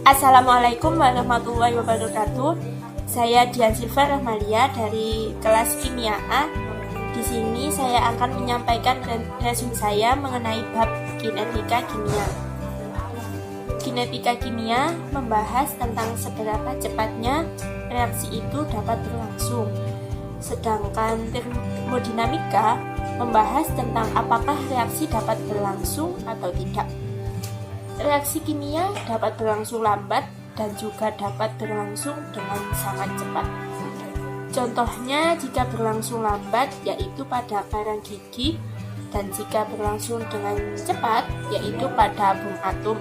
Assalamualaikum warahmatullahi wabarakatuh. Saya Dian Silva Rahmalia dari kelas Kimia A. Di sini saya akan menyampaikan resume saya mengenai bab kinetika kimia. Kinetika kimia membahas tentang seberapa cepatnya reaksi itu dapat berlangsung. Sedangkan termodinamika membahas tentang apakah reaksi dapat berlangsung atau tidak. Reaksi kimia dapat berlangsung lambat dan juga dapat berlangsung dengan sangat cepat. Contohnya jika berlangsung lambat yaitu pada karang gigi, dan jika berlangsung dengan cepat yaitu pada bom atom.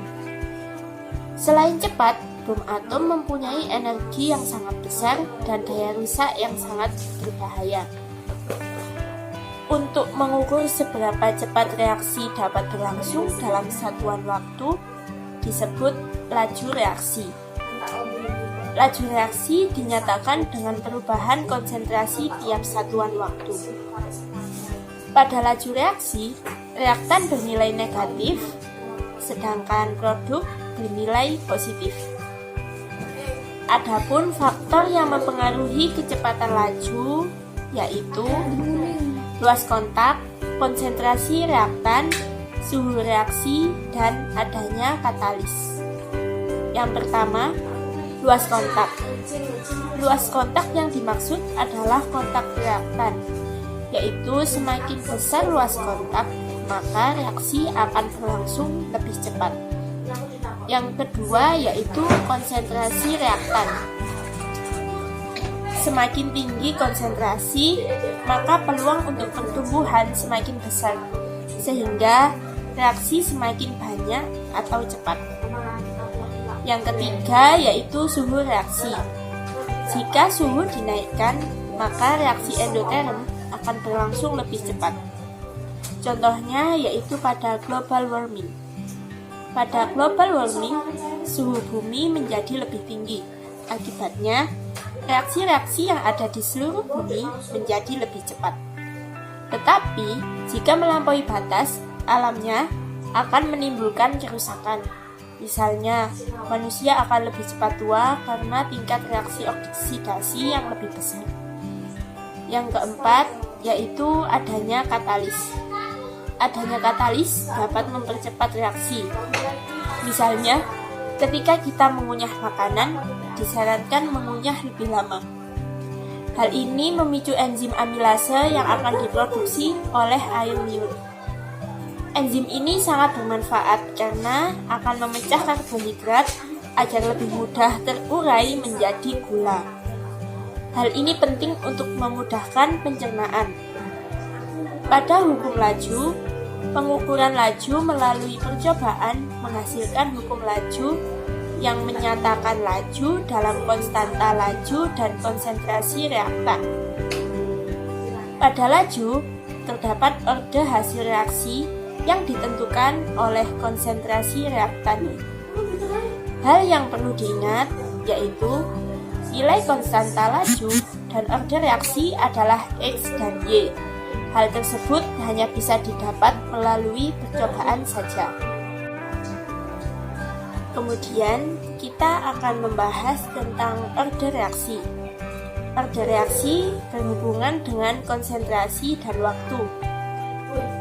Selain cepat, bom atom mempunyai energi yang sangat besar dan daya rusak yang sangat berbahaya. Untuk mengukur seberapa cepat reaksi dapat berlangsung dalam satuan waktu disebut laju reaksi. Laju reaksi dinyatakan dengan perubahan konsentrasi tiap satuan waktu. Pada laju reaksi, reaktan bernilai negatif, sedangkan produk bernilai positif. Adapun faktor yang mempengaruhi kecepatan laju yaitu luas kontak, konsentrasi reaktan, suhu reaksi, dan adanya katalis. Yang pertama, luas kontak. Luas kontak yang dimaksud adalah kontak reaktan, yaitu semakin besar luas kontak, maka reaksi akan berlangsung lebih cepat. Yang kedua yaitu konsentrasi reaktan. Semakin tinggi konsentrasi, maka peluang untuk pertumbuhan semakin besar, sehingga reaksi semakin banyak atau cepat. Yang ketiga yaitu suhu reaksi. Jika suhu dinaikkan, maka reaksi endoterm akan berlangsung lebih cepat. Contohnya yaitu pada global warming. Pada global warming, suhu bumi menjadi lebih tinggi. Akibatnya, reaksi-reaksi yang ada di seluruh bumi menjadi lebih cepat. Tetapi, jika melampaui batas, alamnya akan menimbulkan kerusakan. Misalnya, manusia akan lebih cepat tua karena tingkat reaksi oksidasi yang lebih besar. Yang keempat, yaitu adanya katalis. Adanya katalis dapat mempercepat reaksi. Misalnya, ketika kita mengunyah makanan, disarankan mengunyah lebih lama. Hal ini memicu enzim amilase yang akan diproduksi oleh air liur. Enzim ini sangat bermanfaat karena akan memecah karbohidrat agar lebih mudah terurai menjadi gula. Hal ini penting untuk memudahkan pencernaan. Pada hukum laju, pengukuran laju melalui percobaan menghasilkan hukum laju yang menyatakan laju dalam konstanta laju dan konsentrasi reaktan. Pada laju, terdapat orde hasil reaksi yang ditentukan oleh konsentrasi reaktan. Hal yang perlu diingat yaitu nilai konstanta laju dan orde reaksi adalah X dan Y. Hal tersebut hanya bisa didapat melalui percobaan saja. Kemudian kita akan membahas tentang orde reaksi. Orde reaksi berhubungan dengan konsentrasi dan waktu.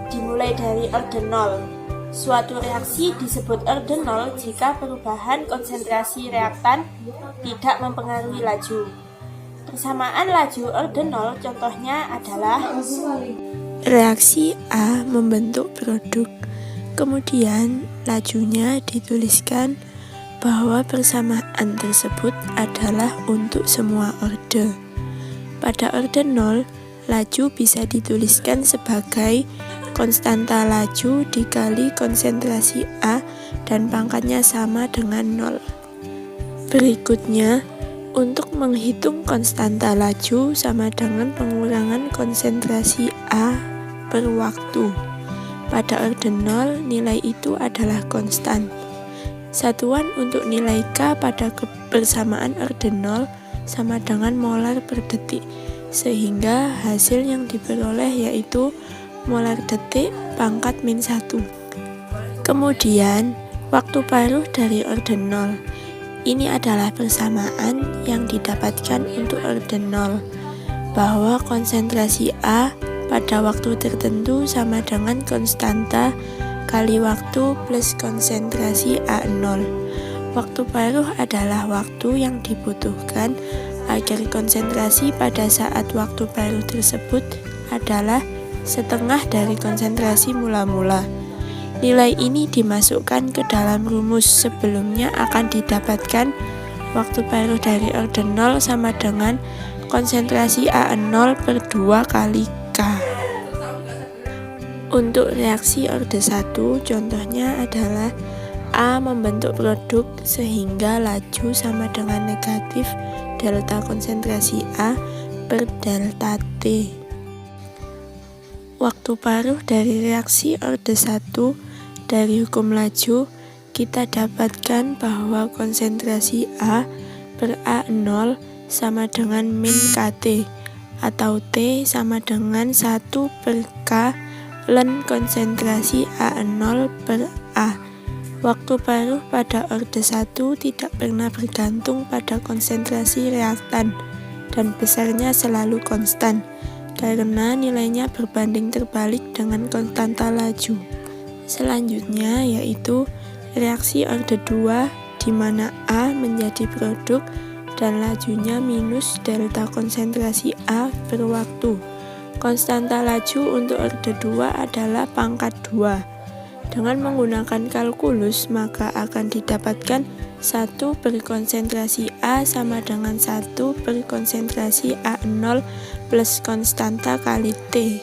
Dimulai dari orde 0. Suatu reaksi disebut orde 0 jika perubahan konsentrasi reaktan tidak mempengaruhi laju. Persamaan laju orde 0 contohnya adalah reaksi A membentuk produk, kemudian lajunya dituliskan bahwa persamaan tersebut adalah untuk semua orde. Pada orde 0, laju bisa dituliskan sebagai konstanta laju dikali konsentrasi A dan pangkatnya sama dengan 0. Berikutnya, untuk menghitung konstanta laju sama dengan pengurangan konsentrasi A per waktu. Pada orde 0, nilai itu adalah konstan. Satuan untuk nilai K pada kebersamaan orde 0 sama dengan molar per detik, sehingga hasil yang diperoleh yaitu molar detik pangkat -1. Kemudian, waktu paruh dari orde 0. Ini adalah persamaan yang didapatkan untuk orde 0, bahwa konsentrasi A pada waktu tertentu sama dengan konstanta kali waktu plus konsentrasi A0. Waktu paruh adalah waktu yang dibutuhkan agar konsentrasi pada saat waktu paruh tersebut adalah setengah dari konsentrasi mula-mula. Nilai ini dimasukkan ke dalam rumus sebelumnya akan didapatkan waktu paruh dari orde 0 sama dengan konsentrasi A0 per 2 kali K. Untuk reaksi orde 1, contohnya adalah A membentuk produk sehingga laju sama dengan negatif delta konsentrasi A per delta T. Waktu paruh dari reaksi orde 1 dari hukum laju, kita dapatkan bahwa konsentrasi A per A0 sama dengan min KT, atau T sama dengan 1 per K ln konsentrasi A0 per A. Waktu paruh pada orde 1 tidak pernah bergantung pada konsentrasi reaktan dan besarnya selalu konstan, karena nilainya berbanding terbalik dengan konstanta laju. Selanjutnya yaitu reaksi orde 2 di mana A menjadi produk dan lajunya minus delta konsentrasi A per waktu. Konstanta laju untuk orde 2 adalah pangkat 2. Dengan menggunakan kalkulus maka akan didapatkan 1 per konsentrasi A sama dengan 1 per konsentrasi A0 plus konstanta kali T.